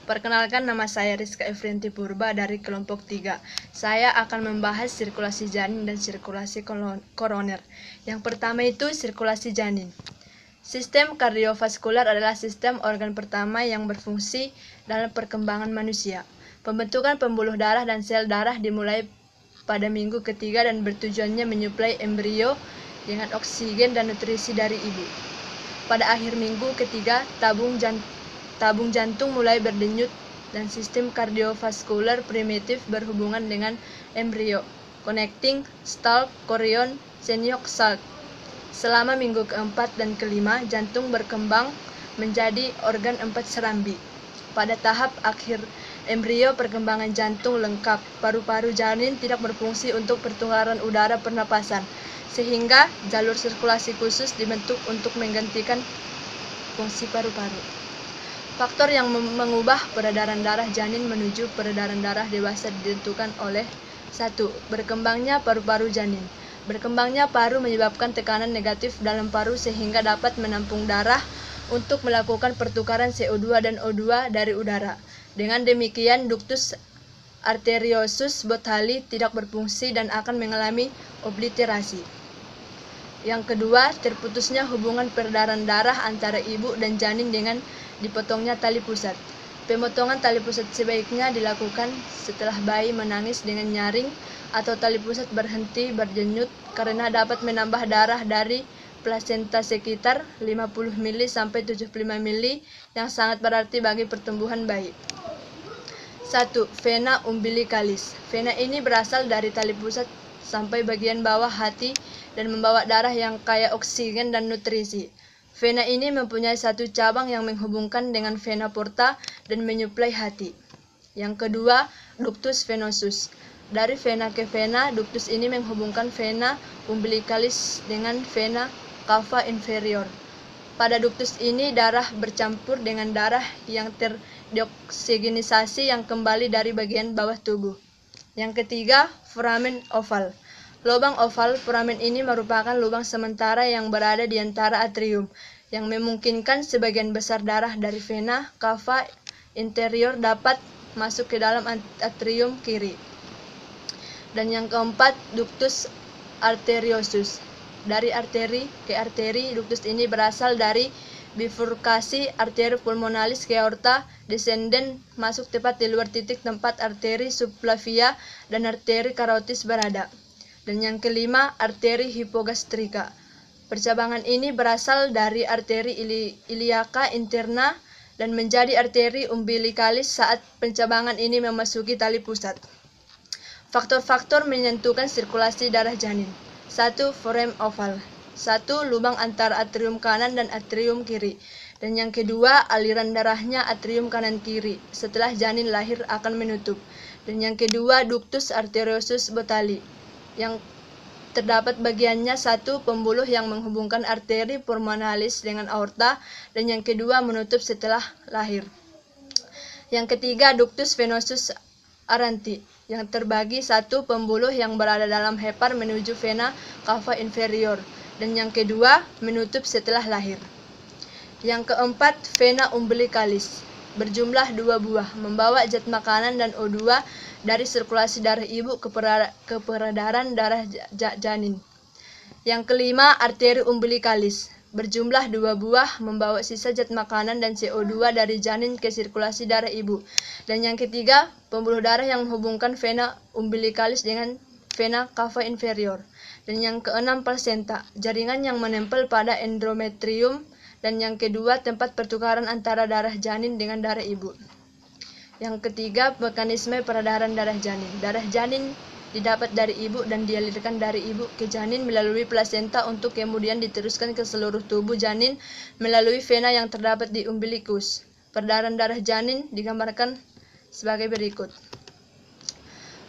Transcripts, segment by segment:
Perkenalkan, nama saya Rizka Efrianti Purba dari kelompok 3. Saya akan membahas sirkulasi janin dan sirkulasi koroner. Yang pertama itu sirkulasi janin. Sistem kardiovaskular adalah sistem organ pertama yang berfungsi dalam perkembangan manusia. Pembentukan pembuluh darah dan sel darah dimulai pada minggu ketiga dan bertujuannya menyuplai embrio dengan oksigen dan nutrisi dari ibu. Pada akhir minggu ketiga, tabung jantung mulai berdenyut dan sistem kardiovaskular primitif berhubungan dengan embrio, connecting stalk chorion seniok salt. Selama minggu keempat dan kelima, jantung berkembang menjadi organ empat serambi. Pada tahap akhir embrio perkembangan jantung lengkap, paru-paru janin tidak berfungsi untuk pertukaran udara pernapasan, sehingga jalur sirkulasi khusus dibentuk untuk menggantikan fungsi paru-paru. Faktor yang mengubah peredaran darah janin menuju peredaran darah dewasa ditentukan oleh 1. Berkembangnya paru-paru janin. Berkembangnya paru menyebabkan tekanan negatif dalam paru sehingga dapat menampung darah untuk melakukan pertukaran CO2 dan O2 dari udara. Dengan demikian, ductus arteriosus Bothalli tidak berfungsi dan akan mengalami obliterasi. Yang kedua, terputusnya hubungan peredaran darah antara ibu dan janin dengan dipotongnya tali pusat. Pemotongan tali pusat sebaiknya dilakukan setelah bayi menangis dengan nyaring atau tali pusat berhenti berdenyut karena dapat menambah darah dari plasenta sekitar 50 ml sampai 75 ml yang sangat berarti bagi pertumbuhan bayi. 1. Vena umbilicalis. Vena ini berasal dari tali pusat sampai bagian bawah hati dan membawa darah yang kaya oksigen dan nutrisi. Vena ini mempunyai satu cabang yang menghubungkan dengan vena porta dan menyuplai hati. Yang kedua, ductus venosus. Dari vena ke vena, ductus ini menghubungkan vena umbilicalis dengan vena cava inferior. Pada ductus ini darah bercampur dengan darah yang terdioksigenisasi yang kembali dari bagian bawah tubuh. Yang ketiga, foramen oval. Lubang oval foramen ini merupakan lubang sementara yang berada di antara atrium, yang memungkinkan sebagian besar darah dari vena cava interior dapat masuk ke dalam atrium kiri. Dan yang keempat, ductus arteriosus. Dari arteri ke arteri, ductus ini berasal dari bifurkasi arteri pulmonalis ke aorta descendens masuk tepat di luar titik tempat arteri subclavia dan arteri carotis berada. Dan yang kelima, arteri hipogastrika. Percabangan ini berasal dari arteri iliaca interna dan menjadi arteri umbilicalis saat pencabangan ini memasuki tali pusat. Faktor-faktor menentukan sirkulasi darah janin. 1. Foramen oval. 1. Lubang antara atrium kanan dan atrium kiri. Dan yang kedua, aliran darahnya atrium kanan kiri setelah janin lahir akan menutup. Dan yang kedua, ductus arteriosus Bothalli, yang terdapat bagiannya 1. Pembuluh yang menghubungkan arteri pulmonalis dengan aorta, dan yang kedua menutup setelah lahir. Yang ketiga, ductus venosus Aranti, yang terbagi 1. Pembuluh yang berada dalam hepar menuju vena cava inferior, dan yang kedua menutup setelah lahir. Yang keempat, vena umbilicalis, berjumlah 2 buah, membawa zat makanan dan O2 dari sirkulasi darah ibu ke peredaran darah janin. Yang kelima, arteri umbilicalis, berjumlah 2 buah, membawa sisa zat makanan dan CO2 dari janin ke sirkulasi darah ibu. Dan yang ketiga, pembuluh darah yang menghubungkan vena umbilicalis dengan vena cava inferior. Dan yang keenam, plasenta, jaringan yang menempel pada endometrium. Dan yang kedua, tempat pertukaran antara darah janin dengan darah ibu. Yang ketiga, mekanisme peredaran darah janin. Darah janin didapat dari ibu dan dialirkan dari ibu ke janin melalui plasenta untuk kemudian diteruskan ke seluruh tubuh janin melalui vena yang terdapat di umbilikus. Peredaran darah janin digambarkan sebagai berikut.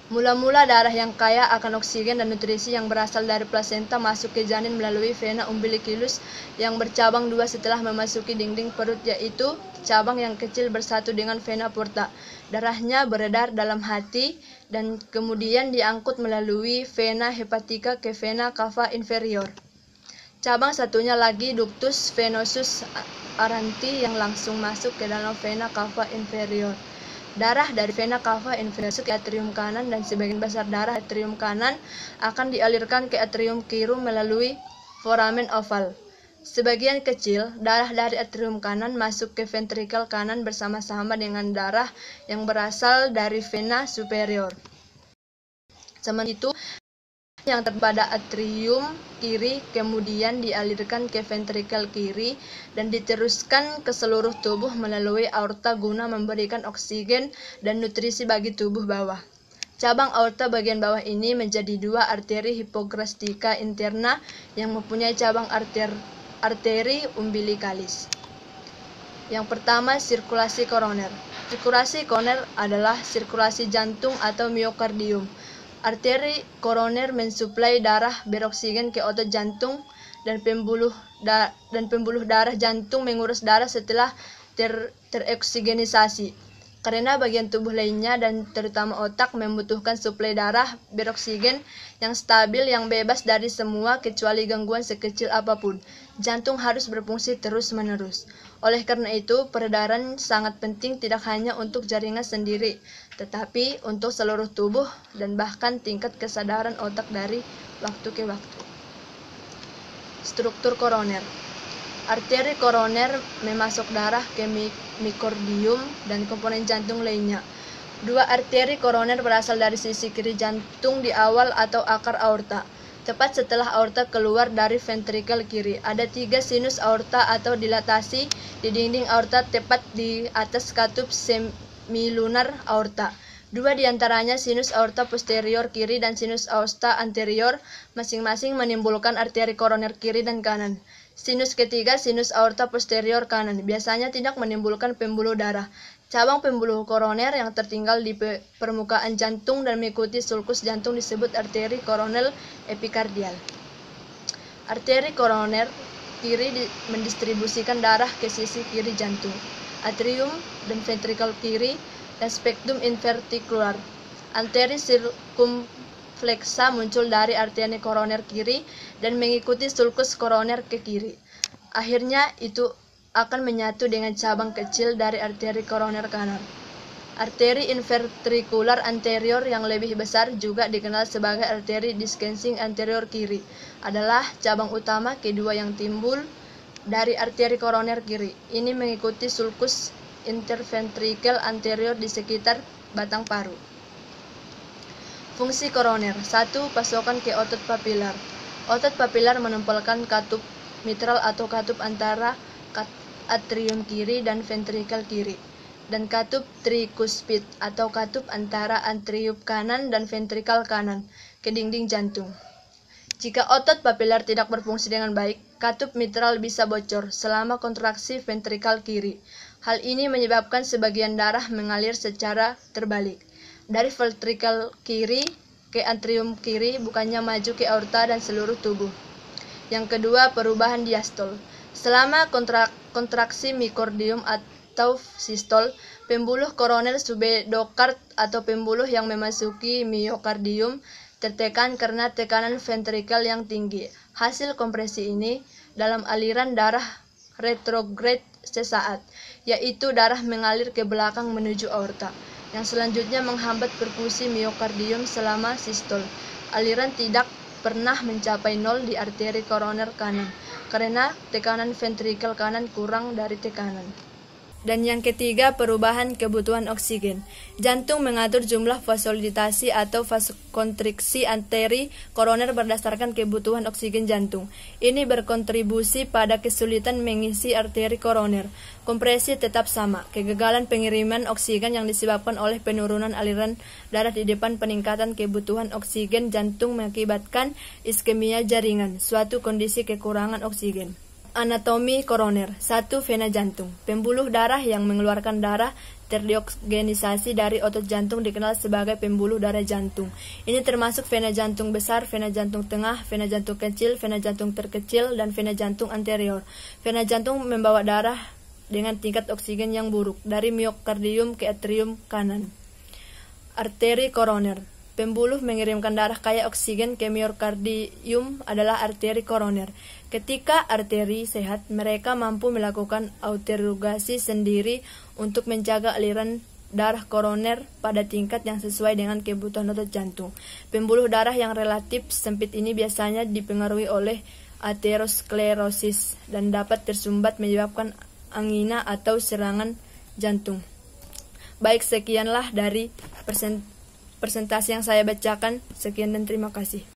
Mula-mula darah yang kaya akan oksigen dan nutrisi yang berasal dari plasenta masuk ke janin melalui vena umbiliculus yang bercabang 2 setelah memasuki dinding perut, yaitu cabang yang kecil bersatu dengan vena porta. Darahnya beredar dalam hati dan kemudian diangkut melalui vena hepatica ke vena cava inferior. Cabang satunya lagi ductus venosus aranti yang langsung masuk ke dalam vena cava inferior. Darah dari vena cava inferior ke atrium kanan dan sebagian besar darah atrium kanan akan dialirkan ke atrium kiri melalui foramen oval. Sebagian kecil darah dari atrium kanan masuk ke ventrikel kanan bersama-sama dengan darah yang berasal dari vena superior. Sementara itu, yang terpada atrium kiri kemudian dialirkan ke ventrikel kiri dan diteruskan ke seluruh tubuh melalui aorta guna memberikan oksigen dan nutrisi bagi tubuh bawah. Cabang aorta bagian bawah ini menjadi dua arteri hipograstika interna yang mempunyai cabang arteri umbilicalis. Yang pertama, sirkulasi koroner. Sirkulasi koroner adalah sirkulasi jantung atau miokardium. Arteri koroner mensuplai darah beroksigen ke otot jantung dan pembuluh darah jantung mengurus darah setelah teroksigenisasi. Karena bagian tubuh lainnya dan terutama otak membutuhkan suplai darah beroksigen yang stabil yang bebas dari semua kecuali gangguan sekecil apapun. Jantung harus berfungsi terus-menerus. Oleh karena itu, peredaran sangat penting tidak hanya untuk jaringan sendiri, tetapi untuk seluruh tubuh dan bahkan tingkat kesadaran otak dari waktu ke waktu. Struktur koroner. Arteri koroner memasuk darah ke miokardium dan komponen jantung lainnya. Dua arteri koroner berasal dari sisi kiri jantung di awal atau akar aorta. Tepat setelah aorta keluar dari ventrikel kiri, ada 3 sinus aorta atau dilatasi di dinding aorta tepat di atas katup semilunar aorta. 2 diantaranya sinus aorta posterior kiri dan sinus aorta anterior masing-masing menimbulkan arteri koroner kiri dan kanan. Sinus ketiga, sinus aorta posterior kanan, biasanya tidak menimbulkan pembuluh darah. Cabang pembuluh koroner yang tertinggal di permukaan jantung dan mengikuti sulcus jantung disebut arteri koroner epikardial. Arteri koroner kiri mendistribusikan darah ke sisi kiri jantung, atrium dan ventrikel kiri, dan spektrum invertikular. Arteri sirkumflexa muncul dari arteri koroner kiri dan mengikuti sulcus koroner ke kiri. Akhirnya itu akan menyatu dengan cabang kecil dari arteri koroner kanan. Arteri invertikular anterior yang lebih besar juga dikenal sebagai arteri descending anterior kiri adalah cabang utama kedua yang timbul dari arteri koroner kiri. Ini mengikuti sulcus interventrikel anterior di sekitar batang paru. Fungsi koroner. 1. Pasokan ke otot papilar. Otot papilar menempelkan katup mitral atau katup antara atrium kiri dan ventrikel kiri, dan katup trikuspid atau katup antara atrium kanan dan ventrikel kanan ke dinding jantung. Jika otot papilar tidak berfungsi dengan baik, katup mitral bisa bocor selama kontraksi ventrikel kiri. Hal ini menyebabkan sebagian darah mengalir secara terbalik dari ventrikel kiri ke atrium kiri, bukannya maju ke aorta dan seluruh tubuh. Yang kedua, perubahan diastol. Selama kontraksi miokardium atau sistol, pembuluh koroner subendokard atau pembuluh yang memasuki miokardium tertekan karena tekanan ventrikel yang tinggi. Hasil kompresi ini dalam aliran darah retrograde sesaat, yaitu darah mengalir ke belakang menuju aorta, yang selanjutnya menghambat perfusi miokardium selama sistol. Aliran tidak pernah mencapai nol di arteri koroner kanan, karena tekanan ventrikel kanan kurang dari tekanan. Dan yang ketiga, perubahan kebutuhan oksigen. Jantung mengatur jumlah vasodilatasi atau vasokonstriksi arteri koroner berdasarkan kebutuhan oksigen jantung. Ini berkontribusi pada kesulitan mengisi arteri koroner. Kompresi tetap sama. Kegagalan pengiriman oksigen yang disebabkan oleh penurunan aliran darah di depan peningkatan kebutuhan oksigen jantung mengakibatkan iskemia jaringan, suatu kondisi kekurangan oksigen. Anatomi koroner. 1. Vena jantung. Pembuluh darah yang mengeluarkan darah terdioksigenisasi dari otot jantung dikenal sebagai pembuluh darah jantung. Ini termasuk vena jantung besar, vena jantung tengah, vena jantung kecil, vena jantung terkecil, dan vena jantung anterior. Vena jantung membawa darah dengan tingkat oksigen yang buruk dari miokardium ke atrium kanan. Arteri koroner. Pembuluh mengirimkan darah kaya oksigen ke miokardium adalah arteri koroner. Ketika arteri sehat, mereka mampu melakukan autorregulasi sendiri untuk menjaga aliran darah koroner pada tingkat yang sesuai dengan kebutuhan otot jantung. Pembuluh darah yang relatif sempit ini biasanya dipengaruhi oleh aterosklerosis dan dapat tersumbat menyebabkan angina atau serangan jantung. Baik, sekianlah dari presentasi yang saya bacakan. Sekian dan terima kasih.